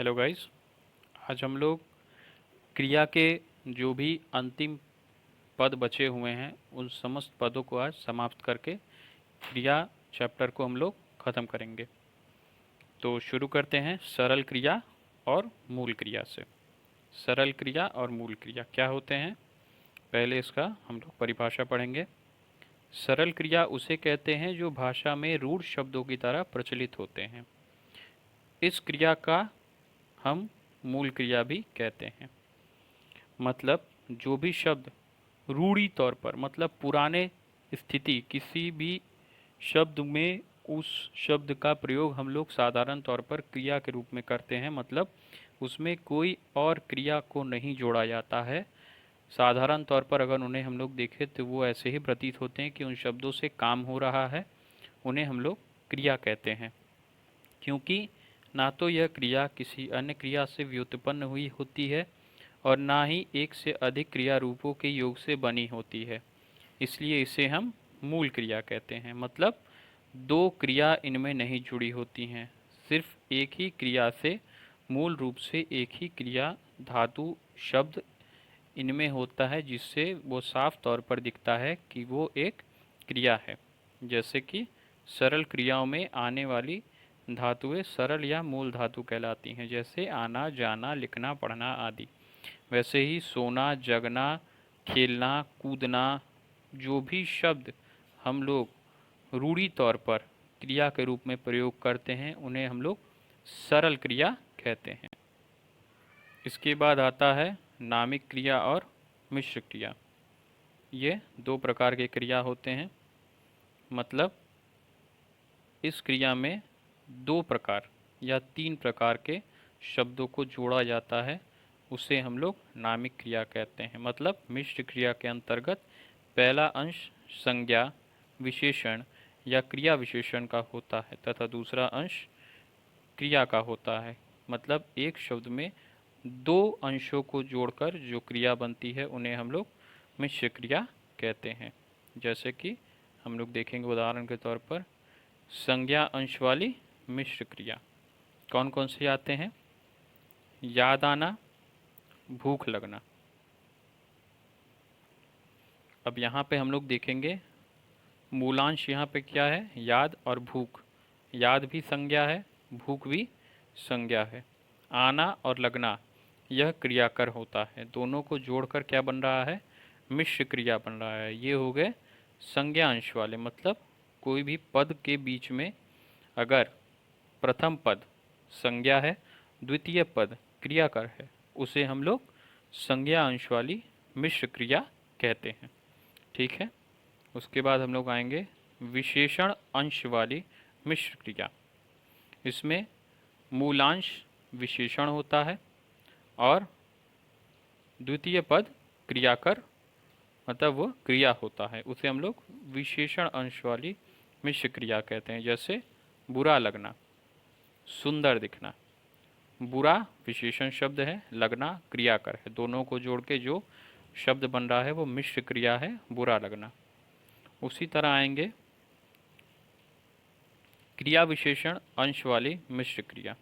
Hello guys. आज हम लोग क्रिया के जो भी अंतिम पद बचे हुए हैं उन समस्त पदों को आज समाप्त करके क्रिया चैप्टर को हम लोग ख़त्म करेंगे। तो शुरू करते हैं सरल क्रिया और मूल क्रिया से। सरल क्रिया और मूल क्रिया क्या होते हैं, पहले इसका हम लोग परिभाषा पढ़ेंगे। सरल क्रिया उसे कहते हैं जो भाषा में रूढ़ शब्दों की तरह प्रचलित होते हैं। इस क्रिया का हम मूल क्रिया भी कहते हैं। मतलब जो भी शब्द रूढ़ी तौर पर, मतलब पुराने स्थिति किसी भी शब्द में उस शब्द का प्रयोग हम लोग साधारण तौर पर क्रिया के रूप में करते हैं, मतलब उसमें कोई और क्रिया को नहीं जोड़ा जाता है। साधारण तौर पर अगर उन्हें हम लोग देखें तो वो ऐसे ही प्रतीत होते हैं कि उन शब्दों से काम हो रहा है, उन्हें हम लोग क्रिया कहते हैं। क्योंकि ना तो यह क्रिया किसी अन्य क्रिया से व्युत्पन्न हुई होती है और ना ही एक से अधिक क्रिया रूपों के योग से बनी होती है, इसलिए इसे हम मूल क्रिया कहते हैं। मतलब दो क्रिया इनमें नहीं जुड़ी होती हैं, सिर्फ एक ही क्रिया से मूल रूप से एक ही क्रिया धातु शब्द इनमें होता है, जिससे वो साफ तौर पर दिखता है कि वो एक क्रिया है। जैसे कि सरल क्रियाओं में आने वाली धातुएं सरल या मूल धातु कहलाती हैं, जैसे आना, जाना, लिखना, पढ़ना आदि। वैसे ही सोना, जगना, खेलना, कूदना, जो भी शब्द हम लोग रूढ़ी तौर पर क्रिया के रूप में प्रयोग करते हैं उन्हें हम लोग सरल क्रिया कहते हैं। इसके बाद आता है नामिक क्रिया और मिश्र क्रिया। ये दो प्रकार के क्रिया होते हैं। मतलब इस क्रिया में दो प्रकार या तीन प्रकार के शब्दों को जोड़ा जाता है, उसे हम लोग नामिक क्रिया कहते हैं। मतलब मिश्र क्रिया के अंतर्गत पहला अंश संज्ञा, विशेषण या क्रिया विशेषण का होता है तथा दूसरा अंश क्रिया का होता है। मतलब एक शब्द में दो अंशों को जोड़कर जो क्रिया बनती है उन्हें हम लोग मिश्र क्रिया कहते हैं। जैसे कि हम लोग देखेंगे उदाहरण के तौर पर संज्ञा अंश वाली मिश्र क्रिया कौन कौन से आते हैं। याद आना, भूख लगना। अब यहाँ पे हम लोग देखेंगे मूलांश यहाँ पे क्या है, याद और भूख। याद भी संज्ञा है, भूख भी संज्ञा है। आना और लगना यह क्रियाकर होता है, दोनों को जोड़कर क्या बन रहा है, मिश्र क्रिया बन रहा है। ये हो गए संज्ञा अंश वाले। मतलब कोई भी पद के बीच में अगर प्रथम पद संज्ञा है, द्वितीय पद क्रियाकर है, उसे हम लोग संज्ञा अंश वाली मिश्र क्रिया कहते हैं। ठीक है। उसके बाद हम लोग आएंगे विशेषण अंश वाली मिश्र क्रिया। इसमें मूलांश विशेषण होता है और द्वितीय पद क्रियाकर, मतलब वो क्रिया होता है, उसे हम लोग विशेषण अंश वाली मिश्र क्रिया कहते हैं। जैसे बुरा लगना, सुंदर दिखना। बुरा विशेषण शब्द है, लगना क्रियाकर है, दोनों को जोड़ के जो शब्द बन रहा है वो मिश्र क्रिया है, बुरा लगना। उसी तरह आएंगे क्रिया विशेषण अंश वाली मिश्र क्रिया।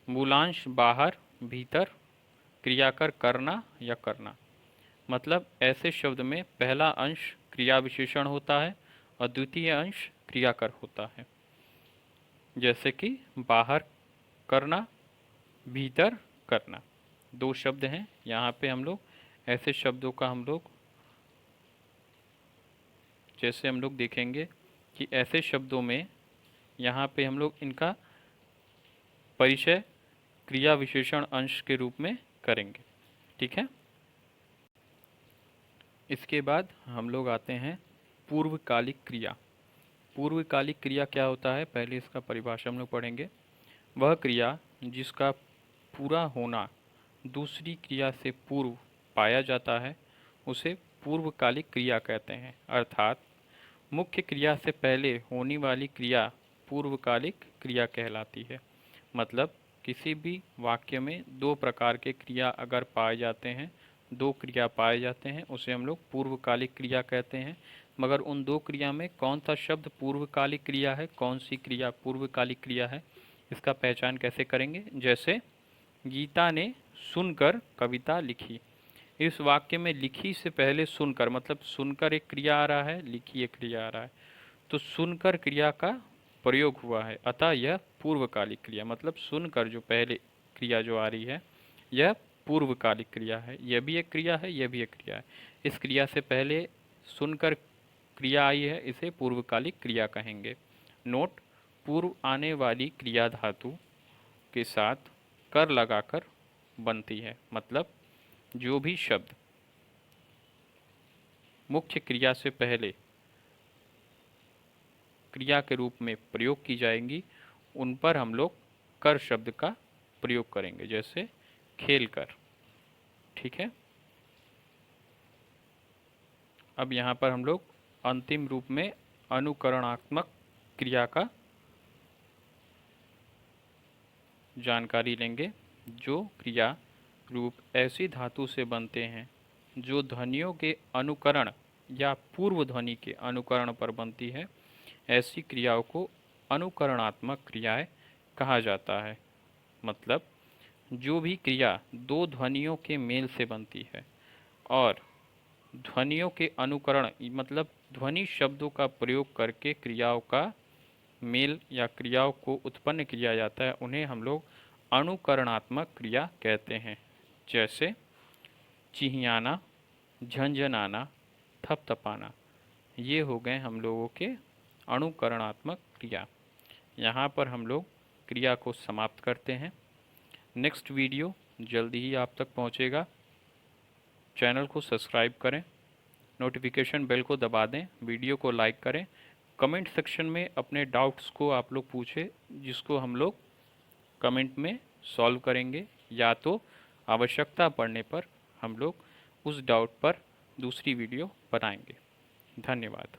मूलांश बाहर, भीतर, क्रियाकर करना या करना। मतलब ऐसे शब्द में पहला अंश क्रिया विशेषण होता है और द्वितीय अंश क्रियाकर होता है। जैसे कि बाहर करना, भीतर करना, दो शब्द हैं। यहाँ पे हम लोग ऐसे शब्दों का हम लोग जैसे हम लोग देखेंगे कि ऐसे शब्दों में यहाँ पे हम लोग इनका परिचय क्रिया विशेषण अंश के रूप में करेंगे। ठीक है। इसके बाद हम लोग आते हैं पूर्वकालिक क्रिया। पूर्वकालिक क्रिया क्या होता है, पहले इसका परिभाषा हम लोग पढ़ेंगे। वह क्रिया जिसका पूरा होना दूसरी क्रिया से पूर्व पाया जाता है उसे पूर्वकालिक क्रिया कहते हैं। अर्थात मुख्य क्रिया से पहले होने वाली क्रिया पूर्वकालिक क्रिया कहलाती है। मतलब किसी भी वाक्य में दो प्रकार के क्रिया अगर पाए जाते हैं, दो क्रिया पाए जाते हैं, उसे हम लोग पूर्वकालिक क्रिया कहते हैं। मगर उन दो क्रिया में कौन सा शब्द पूर्वकालिक क्रिया है, कौन सी क्रिया पूर्वकालिक क्रिया है, इसका पहचान कैसे करेंगे? जैसे गीता ने सुनकर कविता लिखी। इस वाक्य में लिखी से पहले सुनकर, मतलब सुनकर एक क्रिया आ रहा है, लिखी एक क्रिया आ रहा है, तो सुनकर क्रिया का प्रयोग हुआ है, अतः यह पूर्वकालिक क्रिया, मतलब सुनकर जो पहले क्रिया जो आ रही है यह पूर्वकालिक क्रिया है। यह भी एक क्रिया है, यह भी एक क्रिया है। इस क्रिया से पहले सुनकर क्रिया आई है, इसे पूर्वकालिक क्रिया कहेंगे। नोट: पूर्व आने वाली क्रिया धातु के साथ कर लगाकर बनती है, मतलब जो भी शब्द मुख्य क्रिया से पहले क्रिया के रूप में प्रयोग की जाएंगी उन पर हम लोग कर शब्द का प्रयोग करेंगे, जैसे खेल कर। ठीक है। अब यहाँ पर हम लोग अंतिम रूप में अनुकरणात्मक क्रिया का जानकारी लेंगे। जो क्रिया रूप ऐसी धातु से बनते हैं जो ध्वनियों के अनुकरण या पूर्व ध्वनि के अनुकरण पर बनती है, ऐसी क्रियाओं को अनुकरणात्मक क्रियाएं कहा जाता है। मतलब जो भी क्रिया दो ध्वनियों के मेल से बनती है और ध्वनियों के अनुकरण, मतलब ध्वनि शब्दों का प्रयोग करके क्रियाओं का मेल या क्रियाओं को उत्पन्न किया जाता है, उन्हें हम लोग अनुकरणात्मक क्रिया कहते हैं। जैसे चिहियाना, झंझनाना, थपथपाना, ये हो गए हम लोगों के अनुकरणात्मक क्रिया। यहाँ पर हम लोग क्रिया को समाप्त करते हैं। नेक्स्ट वीडियो जल्दी ही आप तक पहुँचेगा। चैनल को सब्सक्राइब करें, नोटिफिकेशन बेल को दबा दें, वीडियो को लाइक करें। कमेंट सेक्शन में अपने डाउट्स को आप लोग पूछें, जिसको हम लोग कमेंट में सॉल्व करेंगे, या तो आवश्यकता पड़ने पर हम लोग उस डाउट पर दूसरी वीडियो बनाएंगे। धन्यवाद।